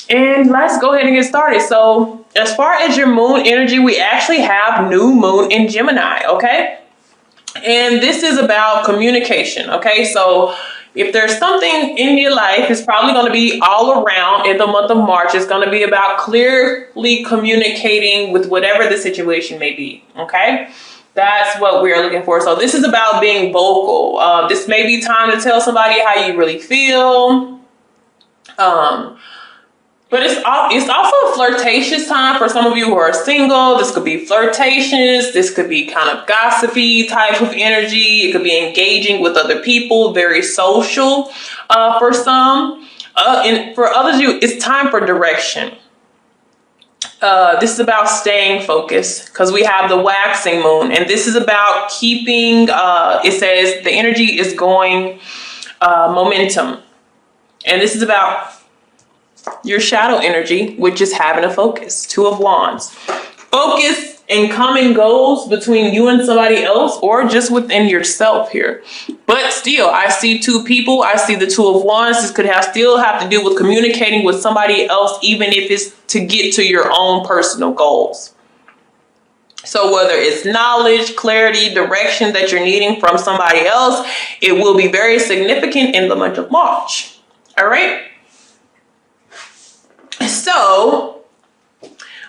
And let's go ahead and get started. So as far as your moon energy, we actually have new moon in Gemini, okay? And this is about communication, okay? So if there's something in your life, it's probably going to be all around in the month of March. It's going to be about clearly communicating with whatever the situation may be, okay? That's what we're looking for. So this is about being vocal. This may be time to tell somebody how you really feel. But it's also a flirtatious time for some of you who are single. This could be flirtatious. This could be kind of gossipy type of energy. It could be engaging with other people, very social for some. And for others, it's time for direction. This is about staying focused because we have the waxing moon. And this is about keeping, it says the energy is going momentum. And this is about your shadow energy, which is having a focus. Two of Wands. Focus and come and goes between you and somebody else or just within yourself here. But still, I see two people. I see the Two of Wands. This could still have to do with communicating with somebody else, even if it's to get to your own personal goals. So whether it's knowledge, clarity, direction that you're needing from somebody else, it will be very significant in the month of March. All right. So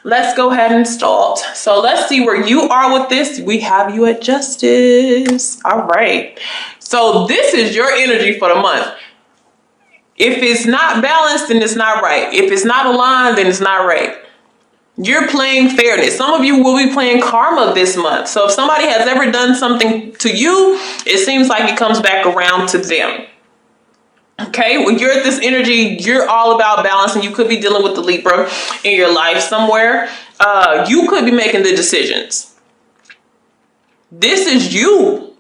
let's go ahead and start. So let's see where you are with this. We have you at Justice. All right. So this is your energy for the month. If it's not balanced, then it's not right. If it's not aligned, then it's not right. You're playing fairness. Some of you will be playing karma this month. So if somebody has ever done something to you, it seems like it comes back around to them. Okay, when you're at this energy, you're all about balance, and you could be dealing with the Libra in your life somewhere. You could be making the decisions. This is you.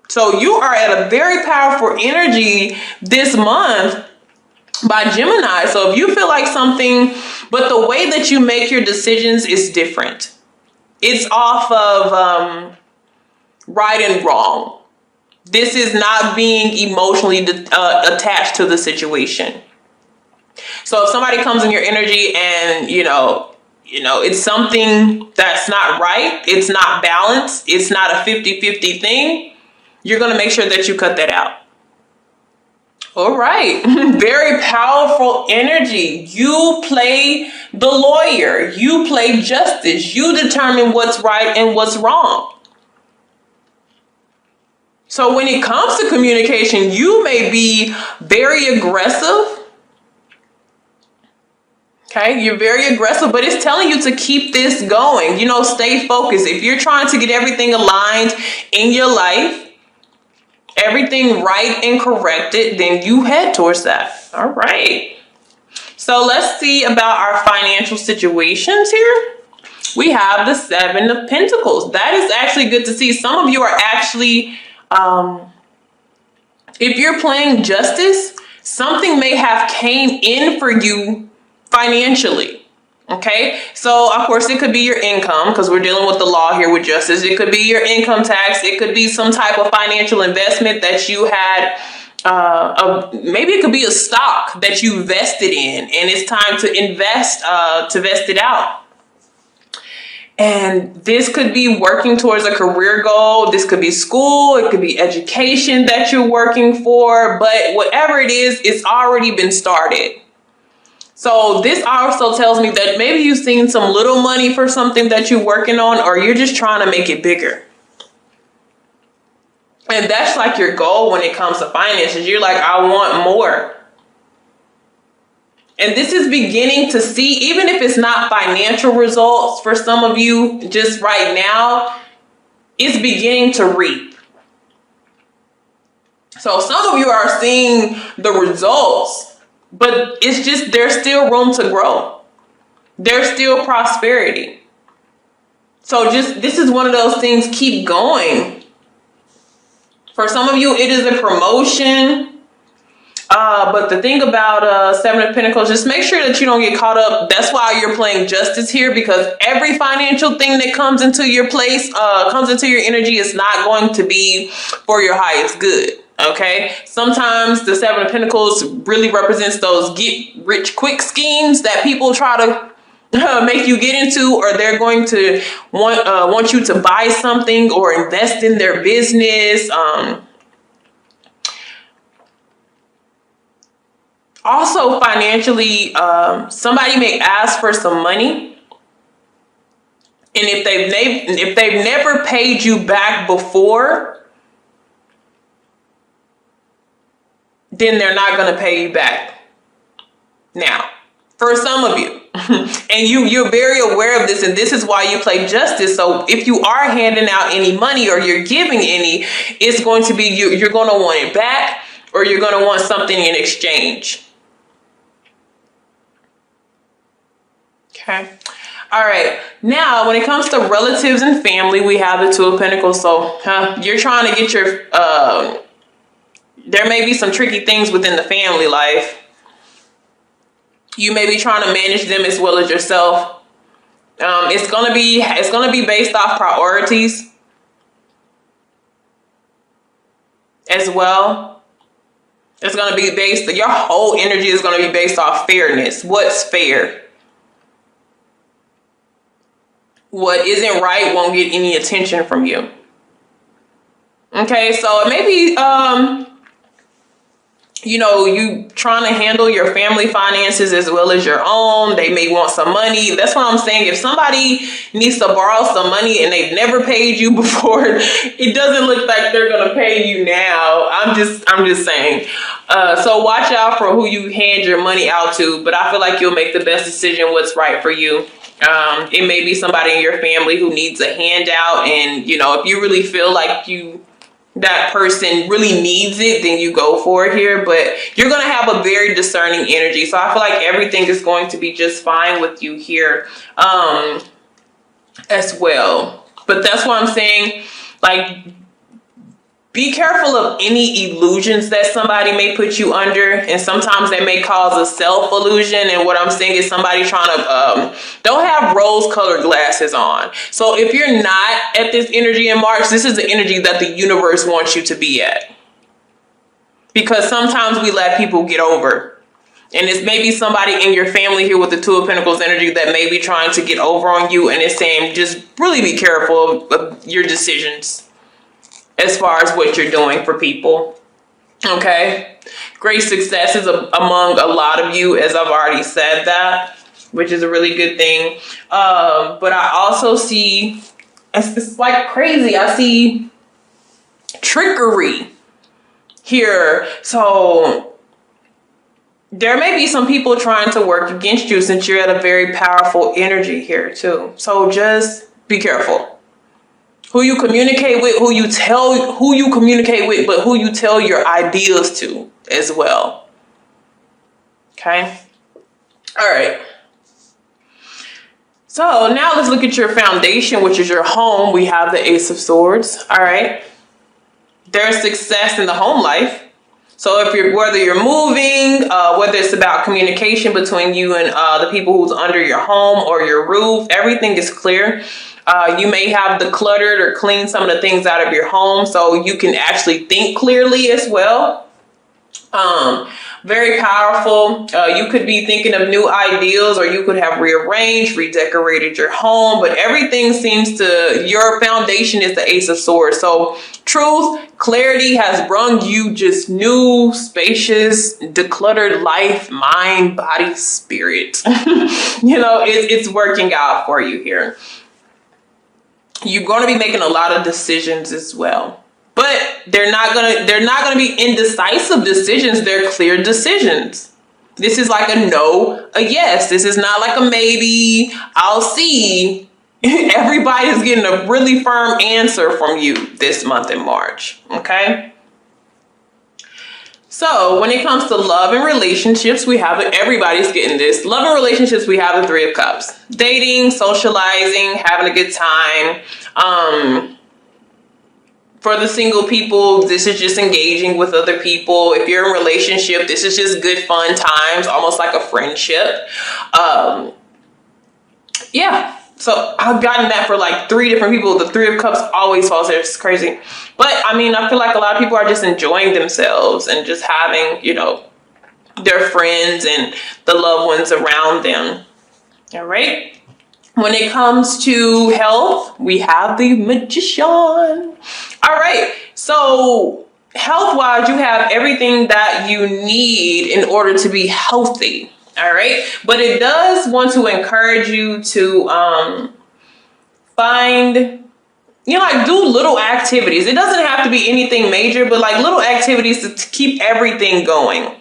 So you are at a very powerful energy this month by Gemini. So if you feel like something, but the way that you make your decisions is different. It's off of right and wrong. This is not being emotionally attached to the situation. So if somebody comes in your energy and, you know, it's something that's not right, it's not balanced, it's not a 50-50 thing, you're going to make sure that you cut that out. All right. Very powerful energy. You play the lawyer. You play justice. You determine what's right and what's wrong. So when it comes to communication, you may be very aggressive. Okay, you're very aggressive, but it's telling you to keep this going. You know, stay focused. If you're trying to get everything aligned in your life, everything right and corrected, then you head towards that. All right. So let's see about our financial situations here. We have the Seven of Pentacles. That is actually good to see. Some of you are actually... if you're playing justice, something may have came in for you financially. Okay. So of course it could be your income because we're dealing with the law here with justice. It could be your income tax. It could be some type of financial investment that you had. Maybe it could be a stock that you vested in and it's time to invest, to vest it out. And this could be working towards a career goal. This could be school. It could be education that you're working for. But whatever it is, it's already been started. So this also tells me that maybe you've seen some little money for something that you're working on, or you're just trying to make it bigger. And that's like your goal when it comes to finances. You're like, I want more. And this is beginning to see, even if it's not financial results for some of you just right now, it's beginning to reap. So some of you are seeing the results, but it's just, there's still room to grow. There's still prosperity. So just, this is one of those things, keep going. For some of you, it is a promotion. But the thing about Seven of Pentacles, just make sure that you don't get caught up. That's why you're playing justice here, because every financial thing that comes into your place, comes into your energy, is not going to be for your highest good. Okay, sometimes the Seven of Pentacles really represents those get rich quick schemes that people try to make you get into, or they're going to want you to buy something or invest in their business. Also financially, somebody may ask for some money, and if they've never paid you back before, then they're not going to pay you back now, for some of you. And you're very aware of this, and this is why you play justice. So if you are handing out any money or you're giving any, it's going to be you're going to want it back, or you're going to want something in exchange. Okay. All right. Now, when it comes to relatives and family, we have the Two of Pentacles. So you're trying to get your there may be some tricky things within the family life. You may be trying to manage them as well as yourself. It's gonna be based off priorities as well. It's gonna be based. Your whole energy is gonna be based off fairness. What's fair? What isn't right won't get any attention from you. Okay, so it may be you know, you trying to handle your family finances as well as your own. They may want some money. That's what I'm saying. If somebody needs to borrow some money and they've never paid you before, it doesn't look like they're going to pay you now. I'm just saying. So watch out for who you hand your money out to, but I feel like you'll make the best decision what's right for you. It may be somebody in your family who needs a handout, and you know, if you really feel like that person really needs it, then you go for it here. But you're going to have a very discerning energy, so I feel like everything is going to be just fine with you here as well. But that's what I'm saying, like, be careful of any illusions that somebody may put you under, and sometimes they may cause a self-illusion. And what I'm saying is somebody trying to don't have rose-colored glasses on. So if you're not at this energy in March, this is the energy that the universe wants you to be at. Because sometimes we let people get over. And it's maybe somebody in your family here with the Two of Pentacles energy that may be trying to get over on you, and it's saying just really be careful of your decisions as far as what you're doing for people. Okay. Great success is among a lot of you, as I've already said that, which is a really good thing. But I also see, it's like crazy, I see trickery here. So there may be some people trying to work against you, since you're at a very powerful energy here too. So just be careful. Who you communicate with, who you communicate with, but who you tell your ideas to as well. Okay. All right. So now let's look at your foundation, which is your home. We have the Ace of Swords. All right. There's success in the home life. So whether you're moving, whether it's about communication between you and the people who's under your home or your roof, everything is clear. You may have decluttered or cleaned some of the things out of your home, so you can actually think clearly as well. Very powerful. You could be thinking of new ideas, or you could have rearranged, redecorated your home, but everything seems to, your foundation is the Ace of Swords. So truth, clarity has brought you just new, spacious, decluttered life, mind, body, spirit. You know, it's working out for you here. You're going to be making a lot of decisions as well, but they're not going to be indecisive decisions. They're clear decisions. This is like a no, a yes. This is not like a maybe, I'll see. Everybody is getting a really firm answer from you this month in March. Okay. So when it comes to love and relationships, we have it. Everybody's getting this. Love and relationships, we have the Three of Cups. Dating, socializing, having a good time. For the single people, this is just engaging with other people. If you're in a relationship, this is just good fun times, almost like a friendship. Yeah. So I've gotten that for like 3 different people. The 3 of Cups always falls there. It's crazy. But I mean, I feel like a lot of people are just enjoying themselves and just having, you know, their friends and the loved ones around them. All right. When it comes to health, we have the Magician. All right. So health-wise, you have everything that you need in order to be healthy. All right. But it does want to encourage you to find, you know, like do little activities. It doesn't have to be anything major, but like little activities to keep everything going.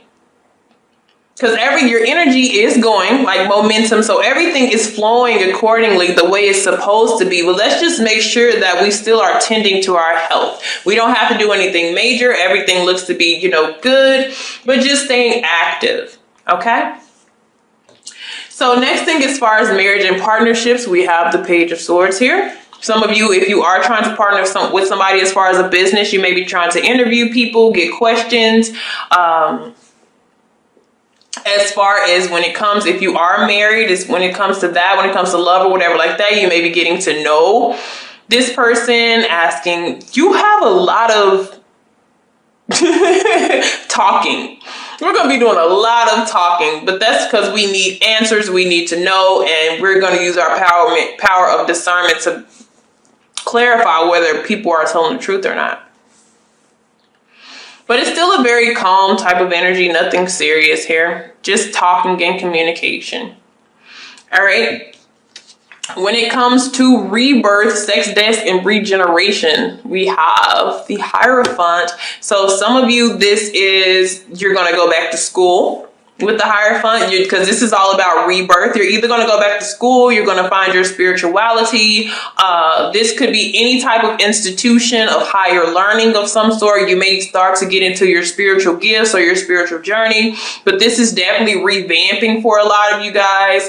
Because your energy is going like momentum. So everything is flowing accordingly the way it's supposed to be. But let's just make sure that we still are tending to our health. We don't have to do anything major. Everything looks to be, you know, good, but just staying active. Okay. So next thing, as far as marriage and partnerships, we have the Page of Swords here. Some of you, if you are trying to partner with somebody as far as a business, you may be trying to interview people, get questions. As far as when it comes, if you are married, is when it comes to that, when it comes to love or whatever like that, you may be getting to know this person, asking. You have a lot of talking. We're going to be doing a lot of talking, but that's because we need answers. We need to know, and we're going to use our power of discernment to clarify whether people are telling the truth or not. But it's still a very calm type of energy, nothing serious here. Just talking and communication. All right. When it comes to rebirth, sex, death, and regeneration, we have the Hierophant. So some of you, you're going to go back to school with the Hierophant, because this is all about rebirth. You're either going to go back to school, you're going to find your spirituality. This could be any type of institution of higher learning of some sort. You may start to get into your spiritual gifts or your spiritual journey, but this is definitely revamping for a lot of you guys.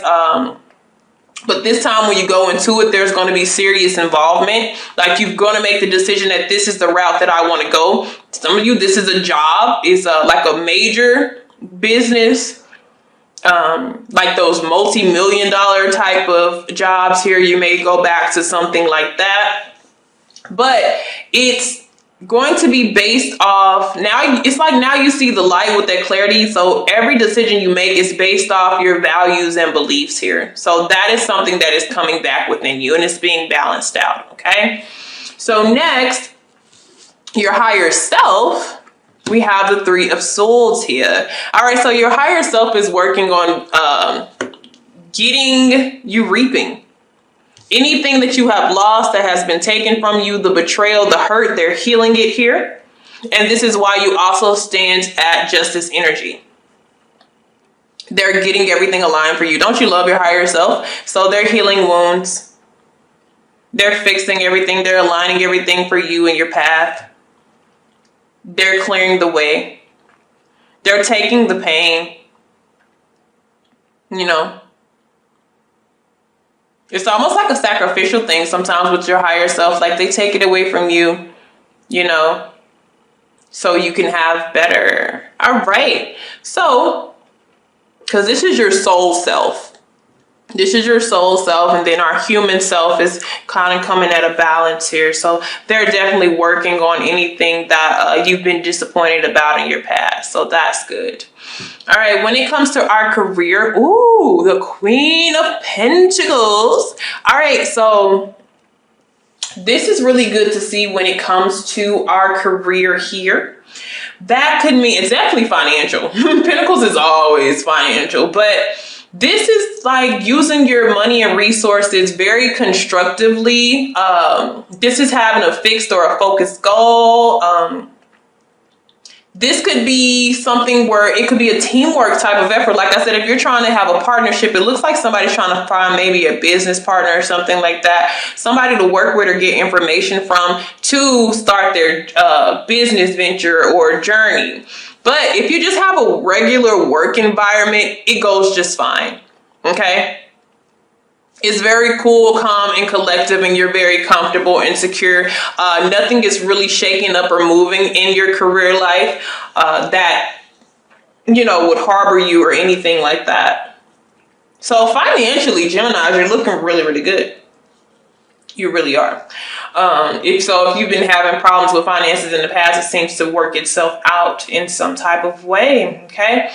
But this time when you go into it, there's going to be serious involvement. Like you're going to make the decision that this is the route that I want to go. Some of you, this is a job. It's like a major business, like those multi-million-dollar type of jobs here. You may go back to something like that, but it's going to be based off now. It's like now you see the light with that clarity. So every decision you make is based off your values and beliefs here. So that is something that is coming back within you and it's being balanced out. Okay. So next, your higher self. We have the Three of Swords here. All right, so your higher self is working on getting you reaping. Anything that you have lost that has been taken from you, the betrayal, the hurt, they're healing it here. And this is why you also stand at Justice energy. They're getting everything aligned for you. Don't you love your higher self? So they're healing wounds. They're fixing everything. They're aligning everything for you in your path. They're clearing the way. They're taking the pain. You know, it's almost like a sacrificial thing sometimes with your higher self. Like they take it away from you, you know, so you can have better. All right. So, because this is your soul self. This is your soul self, and then our human self is kind of coming at a balance here. So they're definitely working on anything that you've been disappointed about in your past. So that's good. All right, when it comes to our career, ooh, the Queen of Pentacles. All right, so this is really good to see when it comes to our career here. That could mean it's definitely financial. Pentacles is always financial, but this is like using your money and resources very constructively. This is having a fixed or a focused goal. This could be something where it could be a teamwork type of effort. Like I said, if you're trying to have a partnership, it looks like somebody's trying to find maybe a business partner or something like that. Somebody to work with or get information from to start their business venture or journey. But if you just have a regular work environment, it goes just fine. Okay. It's very cool, calm, and collective, and you're very comfortable and secure. Nothing is really shaking up or moving in your career life that, you know, would harbor you or anything like that. So financially, Gemini, you're looking really, really good. You really are. If you've been having problems with finances in the past, it seems to work itself out in some type of way. Okay.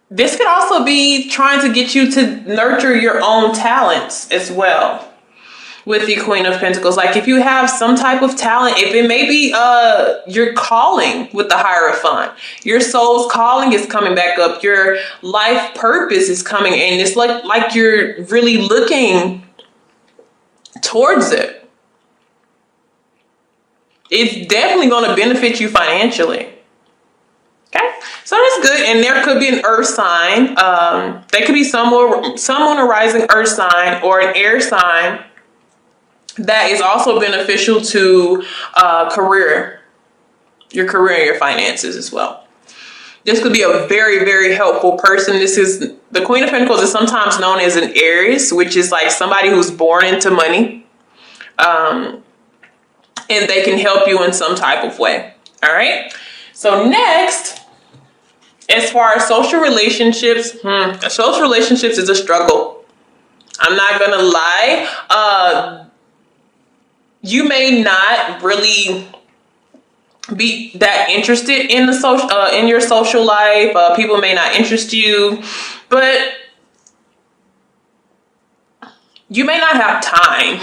This could also be trying to get you to nurture your own talents as well. With the Queen of Pentacles, like if you have some type of talent, if it may be your calling with the Hierophant, your soul's calling is coming back up, your life purpose is coming in. It's like you're really looking towards it. It's definitely going to benefit you financially. Okay, so that's good. And there could be an earth sign. There could be someone a rising earth sign or an air sign that is also beneficial to your career and your finances as well. This could be a very, very helpful person. The Queen of Pentacles is sometimes known as an Aries, which is like somebody who's born into money. And they can help you in some type of way. All right. So next, as far as social relationships, social relationships is a struggle. I'm not going to lie. You may not really be that interested in in your social life. People may not interest you, but you may not have time.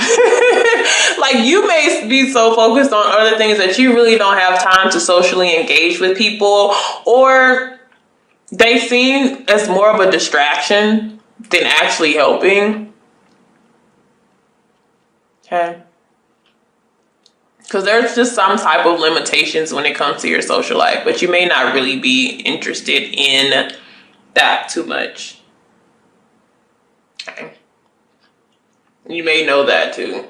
Like you may be so focused on other things that you really don't have time to socially engage with people, or they seem as more of a distraction than actually helping. Okay. Because there's just some type of limitations when it comes to your social life, but you may not really be interested in that too much. Okay. You may know that too.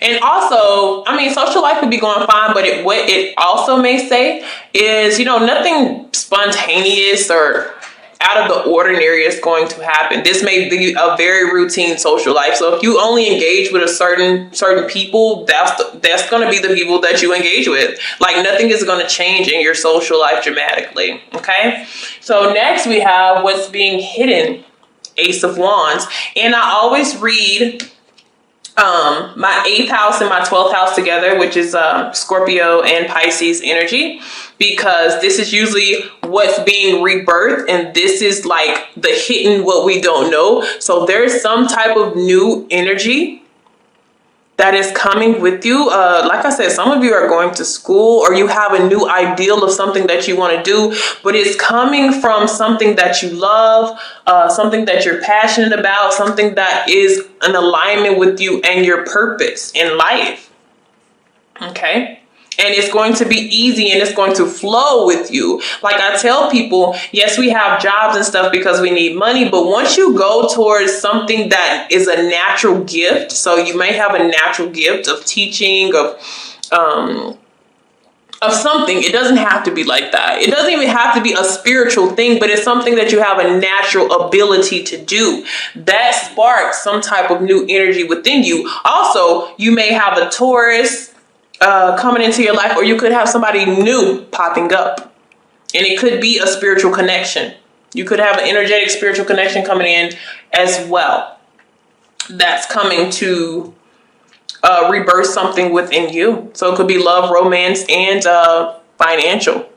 And also, I mean, social life could be going fine, but what it also may say is, nothing spontaneous or out of the ordinary is going to happen. This may be a very routine social life. So if you only engage with a certain people, that's going to be the people that you engage with. Like nothing is going to change in your social life dramatically. Okay. So next we have what's being hidden, Ace of Wands. And I always read my 8th house and my 12th house together, which is Scorpio and Pisces energy, because this is usually what's being rebirthed, and this is like the hidden, what we don't know. So there's some type of new energy that is coming with you. Like I said, some of you are going to school, or you have a new ideal of something that you want to do, but it's coming from something that you love, something that you're passionate about, something that is in alignment with you and your purpose in life. Okay. And it's going to be easy and it's going to flow with you. Like I tell people, yes, we have jobs and stuff because we need money. But once you go towards something that is a natural gift, so you may have a natural gift of teaching, of something. It doesn't have to be like that. It doesn't even have to be a spiritual thing, but it's something that you have a natural ability to do. That sparks some type of new energy within you. Also, you may have a Taurus coming into your life, or you could have somebody new popping up, and it could be a spiritual connection. You could have an energetic spiritual connection coming in as well. That's coming to rebirth something within you. So it could be love, romance, and financial.